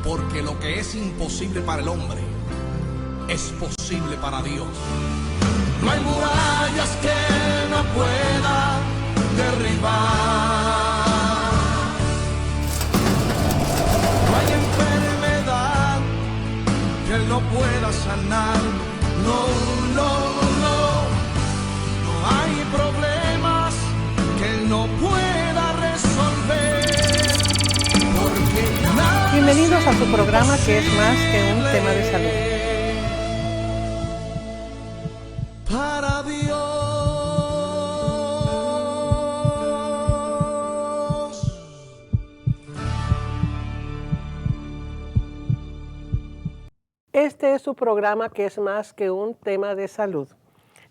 porque lo que es imposible para el hombre es posible para Dios. No hay murallas que no pueda derribar. No hay enfermedad que Él no pueda sanar. No, no, no. No hay problemas que Él no pueda resolver. Porque bienvenidos a su programa que es más que un tema de salud. Para Dios. Este es su programa que es más que un tema de salud.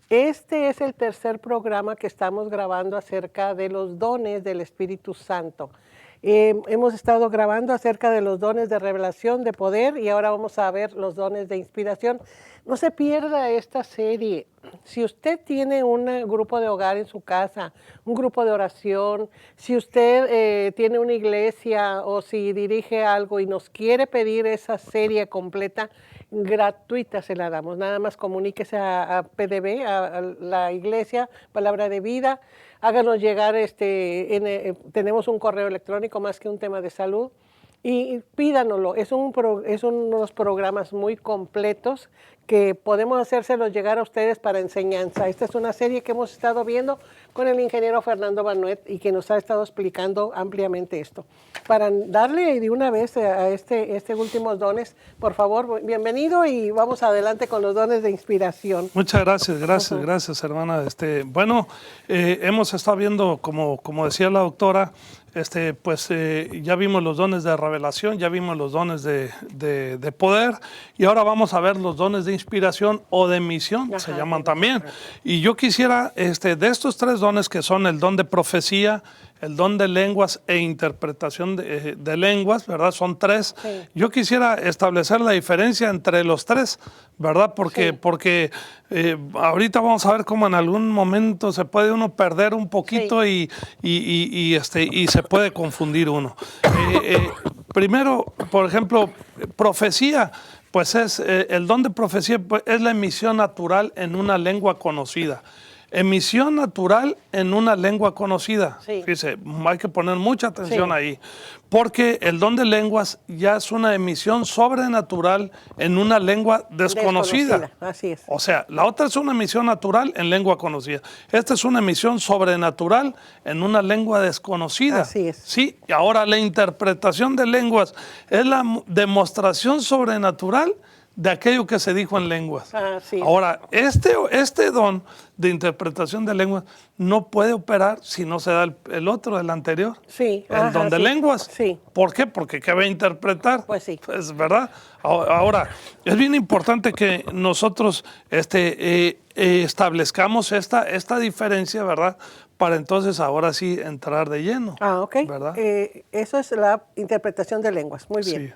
Este es el tercer programa que estamos grabando acerca de los dones del Espíritu Santo. Hemos estado grabando acerca de los dones de revelación, de poder, y ahora vamos a ver los dones de inspiración. No se pierda esta serie. Si usted tiene un grupo de hogar en su casa, un grupo de oración, si usted tiene una iglesia o si dirige algo y nos quiere pedir esa serie completa, gratuita se la damos. Nada más comuníquese a PDB, a la iglesia, Palabra de Vida. Háganos llegar, tenemos un correo electrónico más que un tema de salud, y pídanoslo. Es unos programas muy completos que podemos hacérselos llegar a ustedes para enseñanza. Esta es una serie que hemos estado viendo con el ingeniero Fernando Banuet y que nos ha estado explicando ampliamente esto. Para darle de una vez a este últimos dones, por favor, bienvenido y vamos adelante con los dones de inspiración. Muchas gracias, hermana. Hemos estado viendo, como decía la doctora, ya vimos los dones de revelación, ya vimos los dones de poder, y ahora vamos a ver los dones de inspiración o de misión, se llaman también. Y yo quisiera, de estos tres dones, que son el don de profecía, el don de lenguas e interpretación de lenguas, ¿verdad? Son tres. Sí. Yo quisiera establecer la diferencia entre los tres, ¿verdad? Porque ahorita vamos a ver cómo en algún momento se puede uno perder un poquito, sí, y se puede confundir uno. Primero, por ejemplo, profecía, pues es el don de profecía, pues, es la emisión natural en una lengua conocida. Emisión natural en una lengua conocida. Sí. Fíjese, hay que poner mucha atención, sí, ahí, porque el don de lenguas ya es una emisión sobrenatural en una lengua desconocida. Así es. O sea, la otra es una emisión natural en lengua conocida. Esta es una emisión sobrenatural en una lengua desconocida. Así es. Sí, y ahora la interpretación de lenguas es la demostración sobrenatural de aquello que se dijo en lenguas. Sí. Ahora, este don de interpretación de lenguas no puede operar si no se da el otro, el anterior. Sí. El don de lenguas. Sí. ¿Por qué? Porque ¿qué va a interpretar? Pues sí. Pues, ¿verdad? Ahora, es bien importante que nosotros establezcamos esta diferencia, ¿verdad? Para entonces ahora sí entrar de lleno. Ok. ¿Verdad? Eso es la interpretación de lenguas. Muy bien. Sí.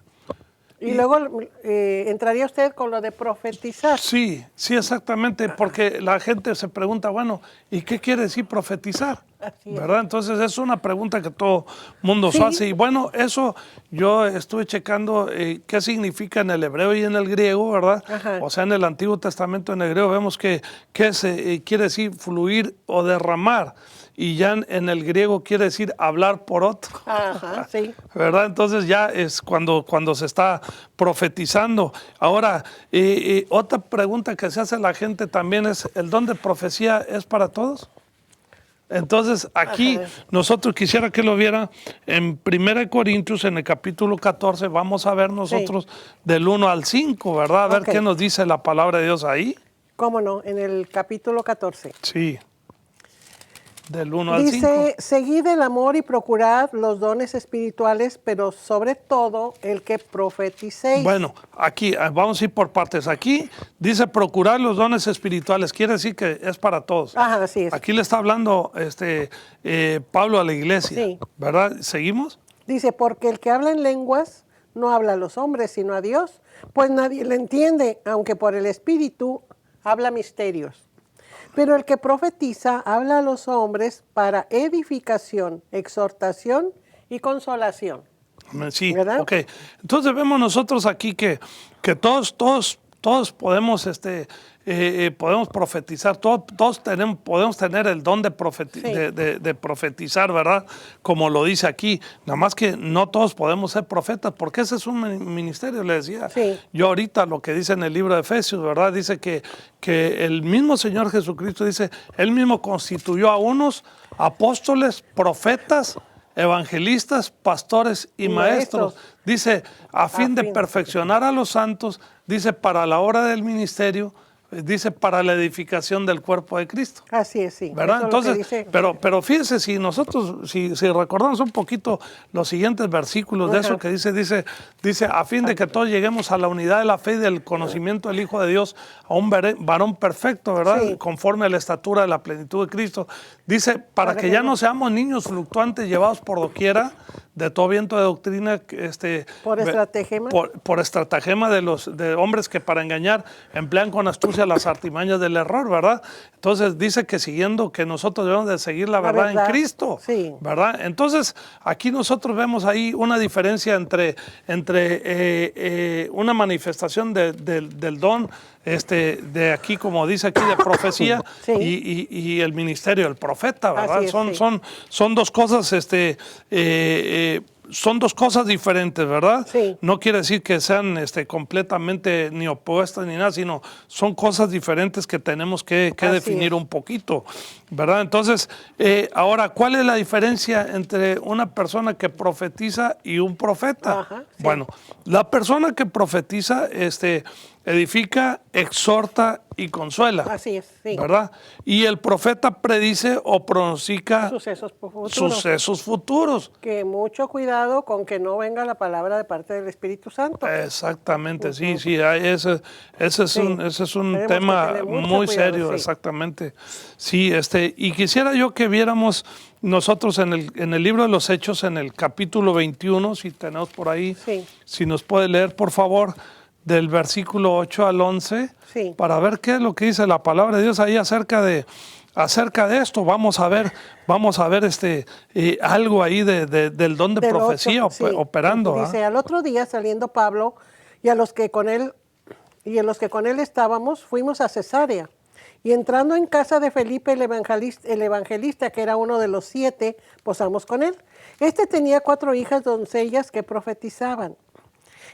Y luego entraría usted con lo de profetizar. Sí, exactamente, porque la gente se pregunta, bueno, ¿y qué quiere decir profetizar? Así es. ¿Verdad? Entonces es una pregunta que todo mundo se hace. Y bueno, eso yo estuve checando qué significa en el hebreo y en el griego, ¿verdad? Ajá. O sea, en el Antiguo Testamento, en el griego, vemos que quiere decir fluir o derramar. Y ya en el griego quiere decir hablar por otro. Ajá, sí. ¿Verdad? Entonces ya es cuando se está profetizando. Ahora, otra pregunta que se hace la gente también es, ¿el don de profecía es para todos? Entonces aquí nosotros quisiera que lo viera en 1 Corintios, en el capítulo 14, vamos a ver nosotros del 1 al 5, ¿verdad? A ver qué nos dice la palabra de Dios ahí. ¿Cómo no? En el capítulo 14. Sí. Del 1 al 5. Dice, seguid el amor y procurad los dones espirituales, pero sobre todo el que profeticéis. Bueno, aquí vamos a ir por partes. Aquí dice procurar los dones espirituales, quiere decir que es para todos. Ajá, así es. Aquí le está hablando Pablo a la iglesia, sí, ¿verdad? ¿Seguimos? Dice, porque el que habla en lenguas no habla a los hombres, sino a Dios, pues nadie le entiende, aunque por el Espíritu habla misterios. Pero el que profetiza habla a los hombres para edificación, exhortación y consolación. Sí, ¿verdad? ok. Entonces vemos nosotros aquí que todos podemos, podemos profetizar, todos podemos tener el don de profetizar, ¿verdad? Como lo dice aquí, nada más que no todos podemos ser profetas, porque ese es un ministerio, le decía. Sí. Yo ahorita lo que dice en el libro de Efesios, ¿verdad? Dice que el mismo Señor Jesucristo dice, Él mismo constituyó a unos apóstoles, profetas, evangelistas, pastores y maestros. Dice, a fin de perfeccionar a los santos, dice, para la hora del ministerio, dice, para la edificación del cuerpo de Cristo. Así es, sí. ¿Verdad? Eso Entonces, dice. pero fíjese, si nosotros, si recordamos un poquito los siguientes versículos de eso que dice, a fin de que todos lleguemos a la unidad de la fe y del conocimiento del Hijo de Dios, a un varón perfecto, ¿verdad? Sí. Conforme a la estatura de la plenitud de Cristo. Dice, para que ya no seamos niños fluctuantes llevados por doquiera, de todo viento de doctrina, Por estratagema. por estratagema de hombres que para engañar emplean con astucia las artimañas del error, ¿verdad? Entonces dice que siguiendo, que nosotros debemos de seguir la verdad en Cristo, sí. ¿verdad? Entonces aquí nosotros vemos ahí una diferencia entre una manifestación del don, de aquí, como dice aquí, de profecía, sí, y el ministerio del profeta, ¿verdad? Son dos cosas, son dos cosas diferentes, ¿verdad? Sí. No quiere decir que sean completamente ni opuestas ni nada, sino son cosas diferentes que tenemos que definir un poquito, ¿verdad? Entonces, ahora, ¿cuál es la diferencia entre una persona que profetiza y un profeta? Ajá, sí. Bueno, la persona que profetiza, edifica, exhorta y consuela. Así es, sí. ¿Verdad? Y el profeta predice o pronostica sucesos futuros. Que mucho cuidado con que no venga la palabra de parte del Espíritu Santo. Exactamente, sí. Ese es un tema muy serio, sí. Exactamente. Sí, y quisiera yo que viéramos nosotros en el libro de los Hechos, en el capítulo 21, si tenemos por ahí, sí, si nos puede leer, por favor, del versículo 8 al 11, sí, para ver qué es lo que dice la palabra de Dios ahí acerca de esto. Vamos a ver algo ahí del don de profecía 8, sí, operando. Dice, al otro día saliendo Pablo y en los que con él estábamos, fuimos a Cesarea. Y entrando en casa de Felipe el evangelista, que era uno de los 7, posamos con él. Tenía 4 hijas doncellas que profetizaban.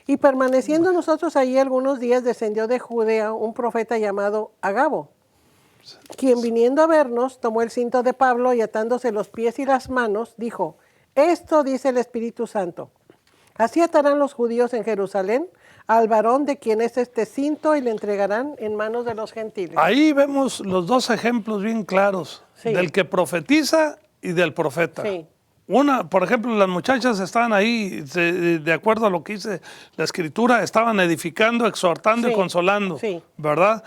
Y permaneciendo nosotros allí algunos días, descendió de Judea un profeta llamado Agabo, quien viniendo a vernos, tomó el cinto de Pablo y atándose los pies y las manos, dijo, esto dice el Espíritu Santo, así atarán los judíos en Jerusalén al varón de quien es este cinto y le entregarán en manos de los gentiles. Ahí vemos los dos ejemplos bien claros, sí, del que profetiza y del profeta. Sí. Por ejemplo, las muchachas estaban ahí, de acuerdo a lo que dice la Escritura, estaban edificando, exhortando, sí, y consolando, sí, ¿verdad?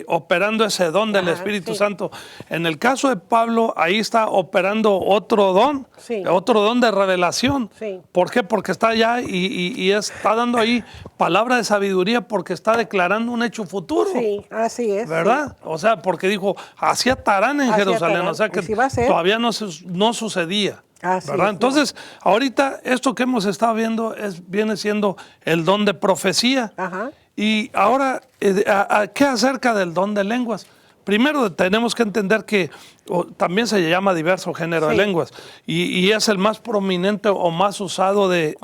Operando ese don del Espíritu, sí, Santo. En el caso de Pablo, ahí está operando otro don, sí, otro don de revelación. Sí. ¿Por qué? Porque está allá y está dando ahí palabra de sabiduría porque está declarando un hecho futuro. Sí, así es. ¿Verdad? Sí. O sea, porque dijo, así atarán en Jerusalén, o sea que todavía no sucedía. ¿Verdad? Entonces, ahorita esto que hemos estado viendo viene siendo el don de profecía. Ajá. Y ahora, ¿qué acerca del don de lenguas? Primero tenemos que entender que también se llama diverso género, sí, de lenguas y es el más prominente o más usado de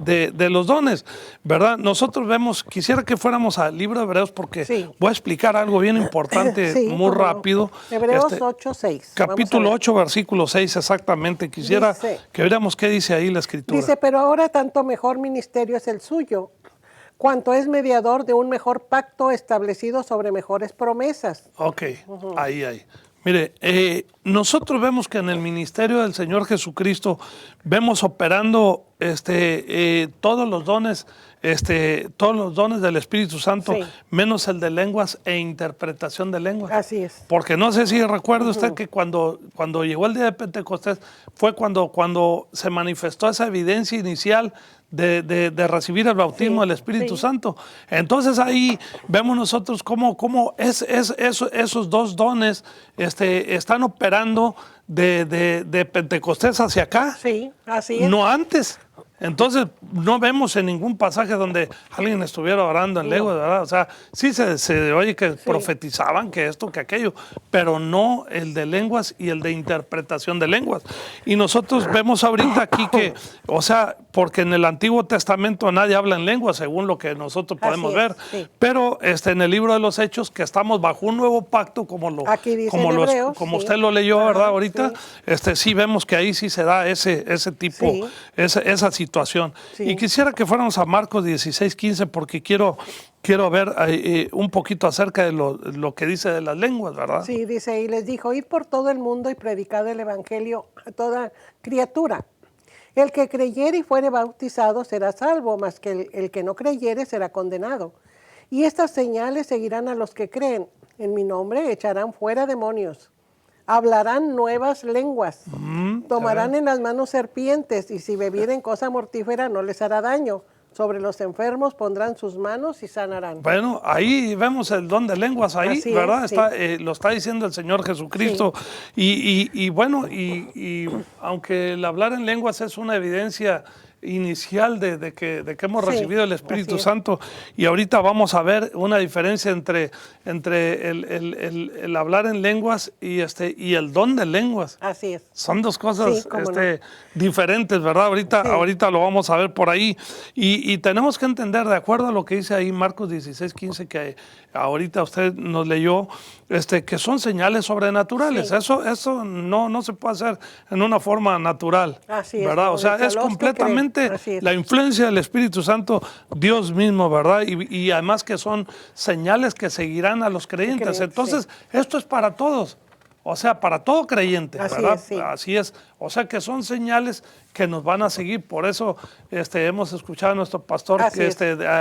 los dones, ¿verdad? Nosotros quisiera que fuéramos al libro de Hebreos porque, sí, voy a explicar algo bien importante, sí, muy rápido. Hebreos 8:6. Capítulo 8, versículo 6, exactamente. Quisiera que viéramos qué dice ahí la Escritura. Dice, pero ahora tanto mejor ministerio es el suyo, cuanto es mediador de un mejor pacto establecido sobre mejores promesas. Ok, ahí. Mire, nosotros vemos que en el ministerio del Señor Jesucristo vemos operando todos los dones del Espíritu Santo, sí, menos el de lenguas e interpretación de lenguas. Así es. Porque no sé si recuerda usted que cuando llegó el día de Pentecostés fue cuando se manifestó esa evidencia inicial de recibir el bautismo, sí, del Espíritu, sí, Santo. Entonces ahí vemos nosotros cómo esos dos dones están operando de Pentecostés hacia acá. Sí, así es. No antes. Entonces, no vemos en ningún pasaje donde alguien estuviera orando en lenguas, ¿verdad? O sea, sí se oye que profetizaban que esto, que aquello, pero no el de lenguas y el de interpretación de lenguas. Y nosotros vemos ahorita aquí que, o sea, porque en el Antiguo Testamento nadie habla en lenguas, según lo que nosotros podemos ver, pero en el libro de los Hechos, que estamos bajo un nuevo pacto, como usted lo leyó, ¿verdad? Ahorita, sí vemos que ahí sí se da ese tipo, esa situación. Y quisiera que fuéramos a Marcos 16:15 porque quiero ver un poquito acerca de lo que dice de las lenguas, ¿verdad? Sí, dice, y les dijo, id por todo el mundo y predicad el evangelio a toda criatura. El que creyere y fuere bautizado será salvo, mas que el que no creyere será condenado. Y estas señales seguirán a los que creen. En mi nombre echarán fuera demonios. Hablarán nuevas lenguas, tomarán en las manos serpientes, y si bebieren cosa mortífera no les hará daño. Sobre los enfermos pondrán sus manos y sanarán. Bueno, ahí vemos el don de lenguas, ahí, así ¿verdad? Es, lo está diciendo el Señor Jesucristo. Y bueno, aunque el hablar en lenguas es una evidencia inicial de que hemos recibido el Espíritu Santo, y ahorita vamos a ver una diferencia entre el hablar en lenguas y el don de lenguas. Así es. Son dos cosas diferentes, ¿verdad? Ahorita lo vamos a ver por ahí, y tenemos que entender, de acuerdo a lo que dice ahí Marcos 16:15, que ahorita usted nos leyó, que son señales sobrenaturales. Eso no se puede hacer en una forma natural. Así es, ¿verdad? O sea, es completamente la influencia del Espíritu Santo, Dios mismo, ¿verdad? Y además que son señales que seguirán a los creyentes. Entonces, esto es para todos. O sea, para todo creyente, ¿verdad? Así es. O sea, que son señales que nos van a seguir. Por eso hemos escuchado a nuestro pastor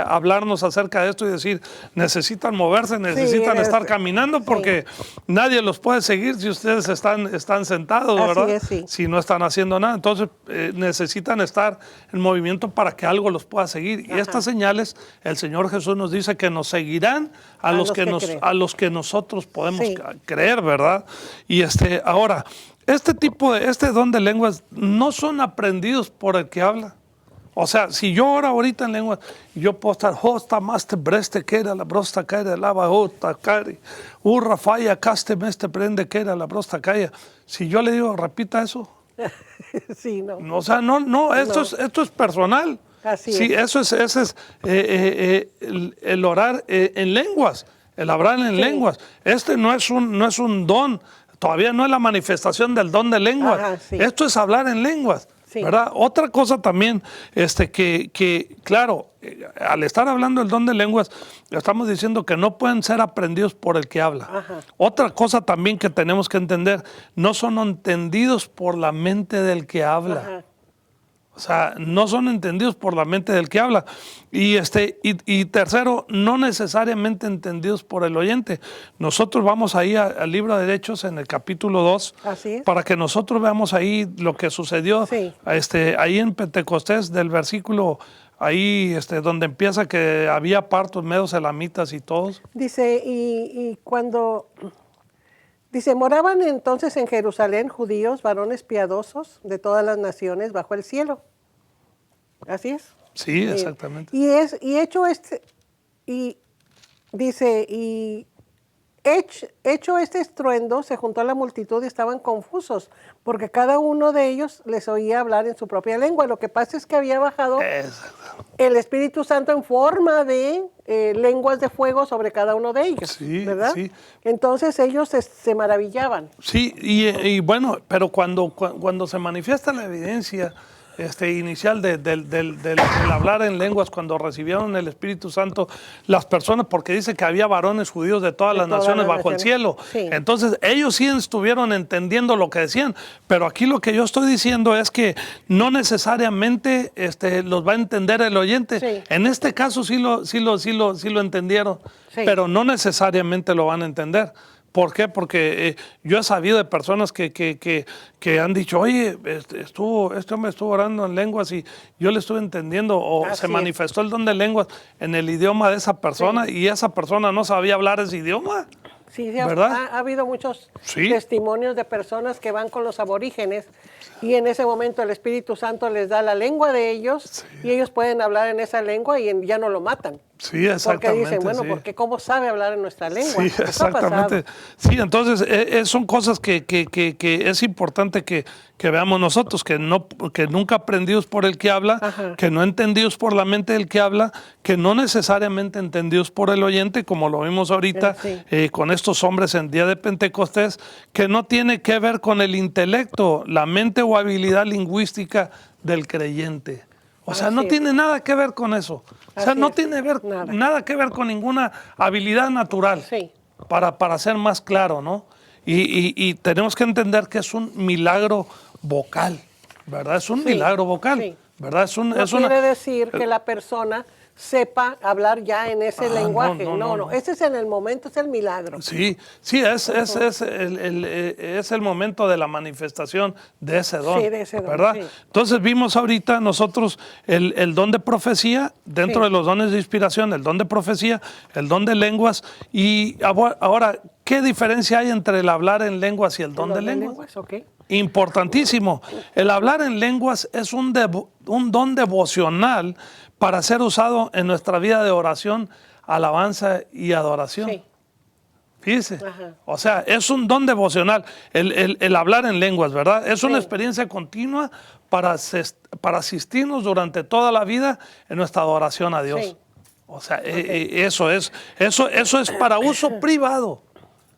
hablarnos acerca de esto y decir, necesitan moverse, necesitan estar caminando, porque nadie los puede seguir si ustedes están sentados, ¿verdad? Si no están haciendo nada. Entonces necesitan estar en movimiento para que algo los pueda seguir. Y estas señales, el Señor Jesús nos dice que nos seguirán a los que nosotros podemos creer, ¿verdad? Y ahora, este don de lenguas no son aprendidos por el que habla. O sea, si yo oro ahorita en lenguas, yo puedo estar, hosta maste breste que era la brosta cae lava ota cari, urra falla caste meste prende que era la brosta cae. Si yo le digo, repita eso. O sea, no, esto es personal. Así es. Eso es el orar en lenguas, el hablar en lenguas. No es un don. Todavía no es la manifestación del don de lenguas. Esto es hablar en lenguas, ¿verdad? Otra cosa también, que claro, al estar hablando del don de lenguas, estamos diciendo que no pueden ser aprendidos por el que habla. Otra cosa también que tenemos que entender, no son entendidos por la mente del que habla. O sea, no son entendidos por la mente del que habla. Y tercero, no necesariamente entendidos por el oyente. Nosotros vamos ahí al libro de Hechos en el capítulo 2, para que nosotros veamos ahí lo que sucedió ahí en Pentecostés, del versículo ahí donde empieza que había partos, medos, elamitas y todos. Dice, y cuando... Dice, moraban entonces en Jerusalén judíos, varones piadosos de todas las naciones bajo el cielo. Así es. Sí, exactamente. Y hecho este estruendo, se juntó a la multitud y estaban confusos, porque cada uno de ellos les oía hablar en su propia lengua. Lo que pasa es que había bajado el Espíritu Santo en forma de lenguas de fuego sobre cada uno de ellos, ¿verdad? Sí. Entonces ellos se maravillaban. Sí, y bueno, pero cuando se manifiesta la evidencia inicial del hablar en lenguas, cuando recibieron el Espíritu Santo las personas, porque dice que había varones judíos de todas las naciones bajo el cielo. Entonces ellos sí estuvieron entendiendo lo que decían, pero aquí lo que yo estoy diciendo es que no necesariamente los va a entender el oyente. En este caso sí lo entendieron, pero no necesariamente lo van a entender. ¿Por qué? Porque yo he sabido de personas que han dicho, oye, este hombre estuvo orando en lenguas y yo le estuve entendiendo, o se manifestó el don de lenguas en el idioma de esa persona, y esa persona no sabía hablar ese idioma. Sí, ¿verdad? Ha habido muchos Sí. testimonios de personas que van con los aborígenes y en ese momento el Espíritu Santo les da la lengua de ellos y ellos pueden hablar en esa lengua y ya no lo matan. Sí, exactamente. Porque dicen, bueno, sí. porque ¿cómo sabe hablar en nuestra lengua? Sí, Eso ha exactamente. pasado. Sí, entonces son cosas que es importante que veamos nosotros, que nunca aprendidos por el que habla, Ajá. que no entendidos por la mente del que habla, que no necesariamente entendidos por el oyente, como lo vimos ahorita Sí. con estos hombres en día de Pentecostés, que no tiene que ver con el intelecto, la mente o habilidad lingüística del creyente. O sea, Así no es. tiene nada que ver con eso. O sea, Así no es. tiene Nada. nada que ver con ninguna habilidad natural. Sí. Para ser más claro, ¿no? Y tenemos que entender que es un milagro vocal, ¿verdad? Es un Sí, milagro vocal, sí. ¿verdad? Es No quiere decir que la persona sepa hablar ya en ese lenguaje. No. Ese es en el momento, es el milagro. Sí, es el momento de la manifestación de ese don, Sí, de ese don, ¿verdad? sí. Entonces vimos ahorita nosotros el don de profecía, dentro Sí. de los dones de inspiración, el don de profecía, el don de lenguas, y ahora, ¿qué diferencia hay entre el hablar en lenguas y el don de lenguas? Ok. Importantísimo. El hablar en lenguas es un don devocional para ser usado en nuestra vida de oración, alabanza y adoración. Sí. Fíjese. Ajá. O sea, es un don devocional, el hablar en lenguas, ¿verdad? Es una Sí. experiencia continua para asistirnos durante toda la vida en nuestra adoración a Dios. Sí. O sea, eso es para uso privado.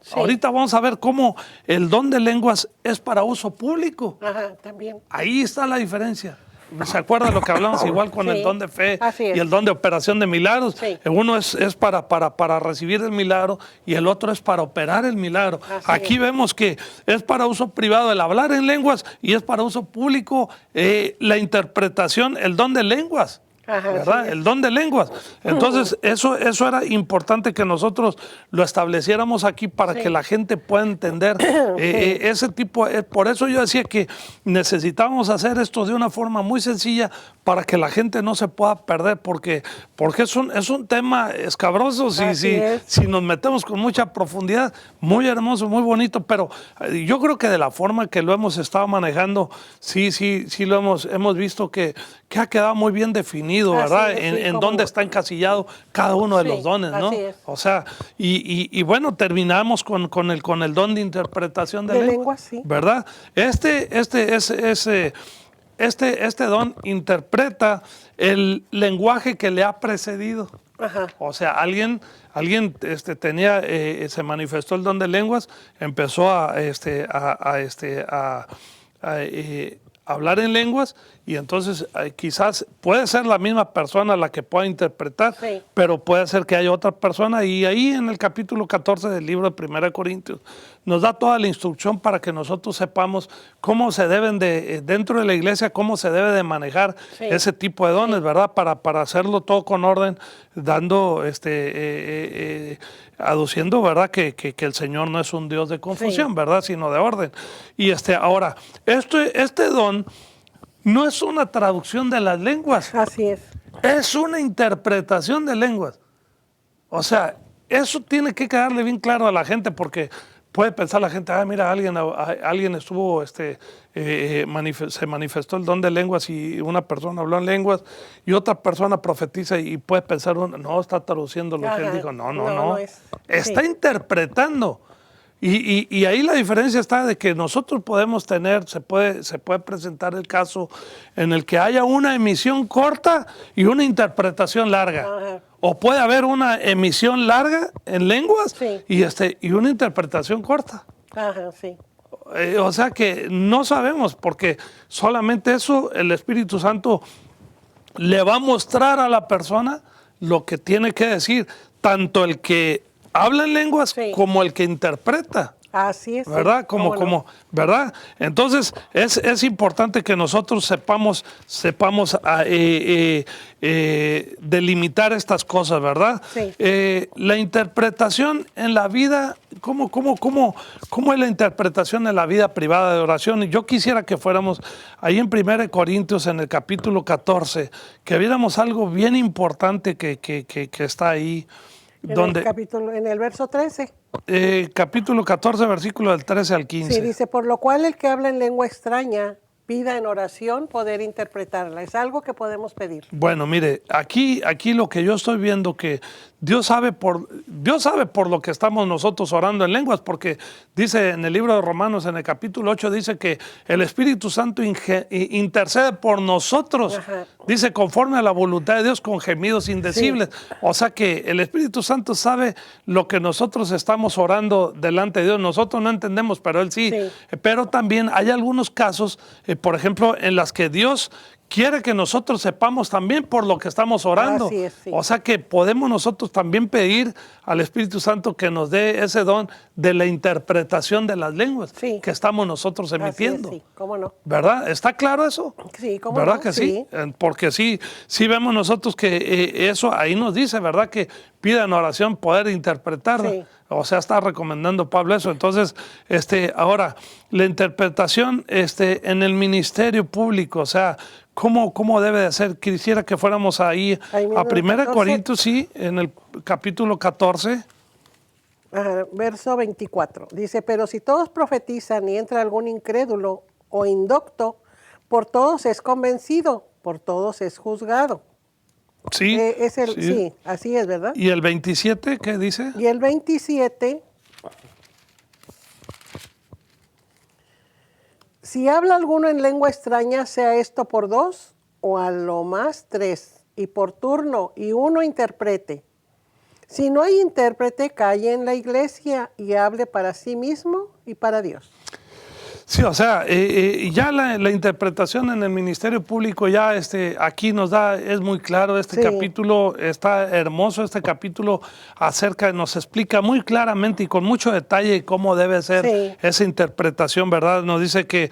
Sí. Ahorita vamos a ver cómo el don de lenguas es para uso público. Ajá, también. Ahí está la diferencia. ¿Se acuerdan lo que hablamos igual con Sí, el don de fe así es. y el don de operación de milagros? Sí. Uno es para recibir el milagro y el otro es para operar el milagro. Así Aquí es. vemos que es para uso privado el hablar en lenguas y es para uso público la interpretación, el don de lenguas. Ajá, ¿Verdad? así es. El don de lenguas. Entonces, eso era importante que nosotros lo estableciéramos aquí para Sí. que la gente pueda entender ese tipo. Por eso yo decía que necesitábamos hacer esto de una forma muy sencilla para que la gente no se pueda perder, porque es un tema escabroso Así es. si nos metemos con mucha profundidad, muy hermoso, muy bonito, pero yo creo que de la forma que lo hemos estado manejando, sí lo hemos visto que ha quedado muy bien definido, Así ¿verdad? es, sí, en como- dónde está encasillado cada uno de Sí, los dones, ¿no? así es. O sea, y bueno, terminamos con el don de interpretación de De lengua, lengua, sí. ¿verdad? Este don interpreta el lenguaje que le ha precedido. Ajá. O sea, alguien tenía, se manifestó el don de lenguas, empezó a hablar en lenguas y entonces quizás puede ser la misma persona la que pueda interpretar, Sí. pero puede ser que haya otra persona, y ahí en el capítulo 14 del libro de 1 Corintios nos da toda la instrucción para que nosotros sepamos cómo se deben dentro de la iglesia, cómo se debe de manejar Sí. ese tipo de dones, ¿verdad? Para hacerlo todo con orden, dando aduciendo, ¿verdad? Que el Señor no es un Dios de confusión, Sí. ¿verdad? Sino de orden. Y ahora, este don no es una traducción de las lenguas, Así es. es una interpretación de lenguas. O sea, eso tiene que quedarle bien claro a la gente, porque puede pensar la gente, mira, alguien estuvo, se manifestó el don de lenguas y una persona habló en lenguas y otra persona profetiza, y puede pensar, no, está traduciendo lo que él Ajá. dijo. No. No es. Está Sí. interpretando. Y ahí la diferencia está de que nosotros podemos tener, se puede presentar el caso en el que haya una emisión corta y una interpretación larga. Ajá. O puede haber una emisión larga en lenguas Sí. y una interpretación corta. Ajá, sí. O sea que no sabemos, porque solamente eso el Espíritu Santo le va a mostrar a la persona lo que tiene que decir, tanto el que habla en lenguas Sí. como el que interpreta. Así es. sí. ¿Verdad? ¿Cómo no? ¿Verdad? Entonces es importante que nosotros sepamos delimitar estas cosas, ¿verdad? Sí. La interpretación en la vida, ¿cómo es la interpretación en la vida privada de oración? Y yo quisiera que fuéramos ahí en 1 Corintios, en el capítulo 14, que viéramos algo bien importante que está ahí. En el verso 13. Capítulo 14, versículo del 13 al 15. Sí, dice, por lo cual el que habla en lengua extraña pida en oración poder interpretarla. Es algo que podemos pedir. Bueno, mire, aquí lo que yo estoy viendo que Dios sabe por lo que estamos nosotros orando en lenguas, porque dice en el libro de Romanos, en el capítulo 8, dice que el Espíritu Santo intercede por nosotros. Ajá. Dice, conforme a la voluntad de Dios, con gemidos indecibles. Sí. O sea que el Espíritu Santo sabe lo que nosotros estamos orando delante de Dios. Nosotros no entendemos, pero Él sí. Pero también hay algunos casos, por ejemplo, en las que Dios quiere que nosotros sepamos también por lo que estamos orando. Así es, sí. O sea que podemos nosotros también pedir al Espíritu Santo que nos dé ese don de la interpretación de las lenguas que estamos nosotros emitiendo. Así es, sí, cómo no. ¿Verdad? ¿Está claro eso? Sí, cómo ¿verdad no? que sí? Porque sí vemos nosotros que eso ahí nos dice, ¿verdad? Que pidan oración poder interpretarla. Sí. O sea, está recomendando Pablo eso. Entonces, ahora, la interpretación en el ministerio público, o sea, ¿cómo debe de ser? Quisiera que fuéramos ahí a 1 Corintios, sí, en el capítulo 14. Verso 24. Dice, pero si todos profetizan y entra algún incrédulo o indocto, por todos es convencido, por todos es juzgado. Sí, sí, así es, ¿verdad? ¿Y el 27 qué dice? Y el 27, si habla alguno en lengua extraña, sea esto por 2 o a lo más 3, y por turno, y uno interprete. Si no hay intérprete, calle en la iglesia y hable para sí mismo y para Dios. Sí, o sea, ya la interpretación en el ministerio público ya aquí es muy claro, capítulo está hermoso, capítulo nos explica muy claramente y con mucho detalle cómo debe ser esa interpretación, ¿verdad? Nos dice que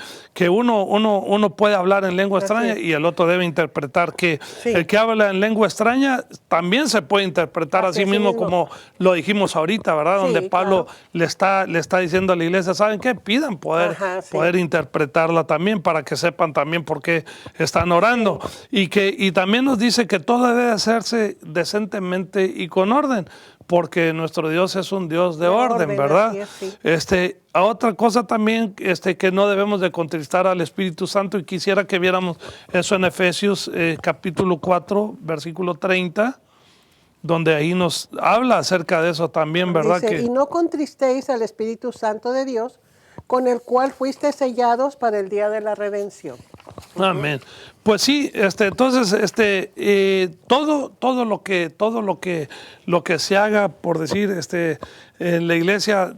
uno puede hablar en lengua extraña y el otro debe interpretar, que el que habla en lengua extraña también se puede interpretar a sí mismo, como lo dijimos ahorita, ¿verdad? Donde Pablo le está diciendo a la iglesia, ¿saben qué? Pidan poder interpretarla también para que sepan también por qué están orando. Y también nos dice que todo debe hacerse decentemente y con orden, porque nuestro Dios es un Dios de orden, ¿verdad? Otra cosa también que no debemos de contristar al Espíritu Santo, y quisiera que viéramos eso en Efesios capítulo 4, versículo 30, donde ahí nos habla acerca de eso también, ¿verdad? Dice, y no contristéis al Espíritu Santo de Dios, con el cual fuiste sellados para el día de la redención. Amén. Pues sí, entonces, todo lo que se haga, por decir, en la iglesia,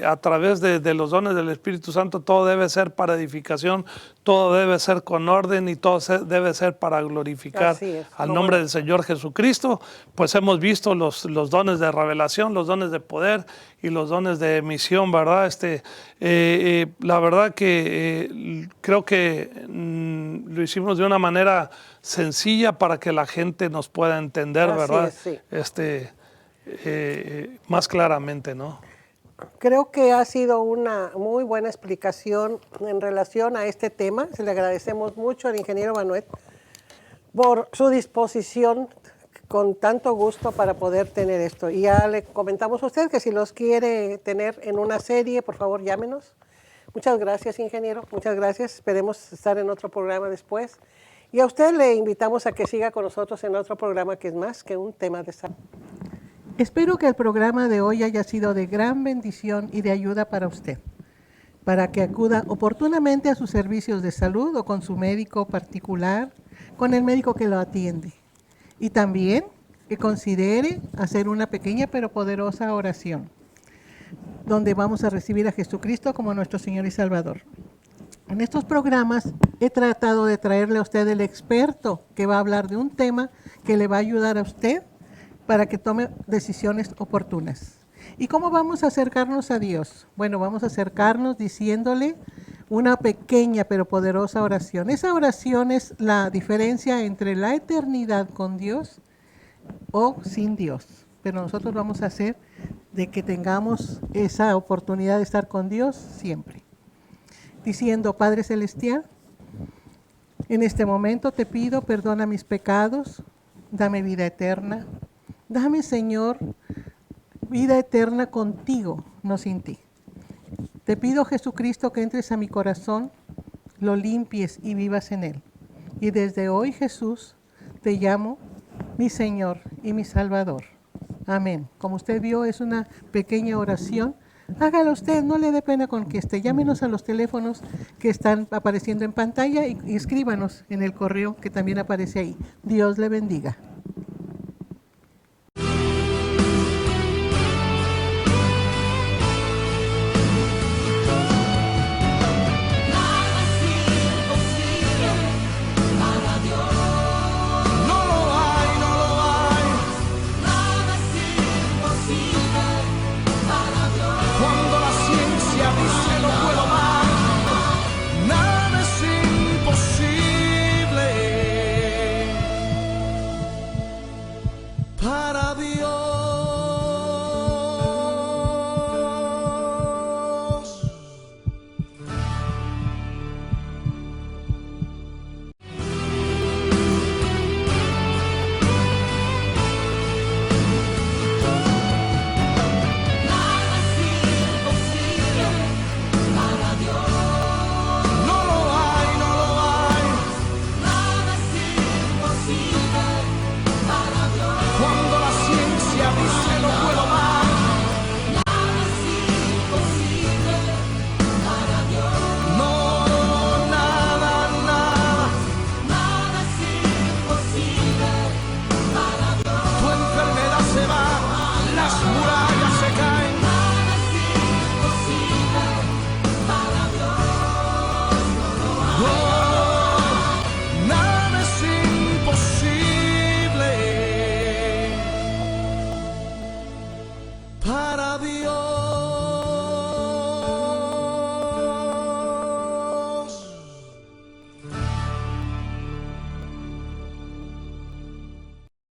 a través de los dones del Espíritu Santo, todo debe ser para edificación, todo debe ser con orden y todo debe ser para glorificar al nombre del Señor Jesucristo. Pues hemos visto los dones de revelación, los dones de poder y los dones de misión, ¿verdad? La verdad que creo que lo hicimos de una manera sencilla para que la gente nos pueda entender, ¿verdad? Más claramente, ¿no? Creo que ha sido una muy buena explicación en relación a este tema. Se le agradecemos mucho al ingeniero Manuel por su disposición con tanto gusto para poder tener esto. Y ya le comentamos a usted que si los quiere tener en una serie, por favor llámenos. Muchas gracias, ingeniero. Muchas gracias. Esperemos estar en otro programa después. Y a usted le invitamos a que siga con nosotros en otro programa que es más que un tema de salud. Espero que el programa de hoy haya sido de gran bendición y de ayuda para usted, para que acuda oportunamente a sus servicios de salud o con su médico particular, con el médico que lo atiende. Y también que considere hacer una pequeña pero poderosa oración, donde vamos a recibir a Jesucristo como nuestro Señor y Salvador. En estos programas he tratado de traerle a usted el experto que va a hablar de un tema que le va a ayudar a usted para que tome decisiones oportunas. ¿Y cómo vamos a acercarnos a Dios? Bueno, vamos a acercarnos diciéndole una pequeña pero poderosa oración. Esa oración es la diferencia entre la eternidad con Dios o sin Dios. Pero nosotros vamos a hacer de que tengamos esa oportunidad de estar con Dios siempre. Diciendo, Padre Celestial, en este momento te pido, perdona mis pecados, dame vida eterna. Dame, Señor, vida eterna contigo, no sin ti. Te pido, Jesucristo, que entres a mi corazón, lo limpies y vivas en él. Y desde hoy, Jesús, te llamo mi Señor y mi Salvador. Amén. Como usted vio, es una pequeña oración. Hágalo usted, no le dé pena con que esté. Llámenos a los teléfonos que están apareciendo en pantalla y escríbanos en el correo que también aparece ahí. Dios le bendiga.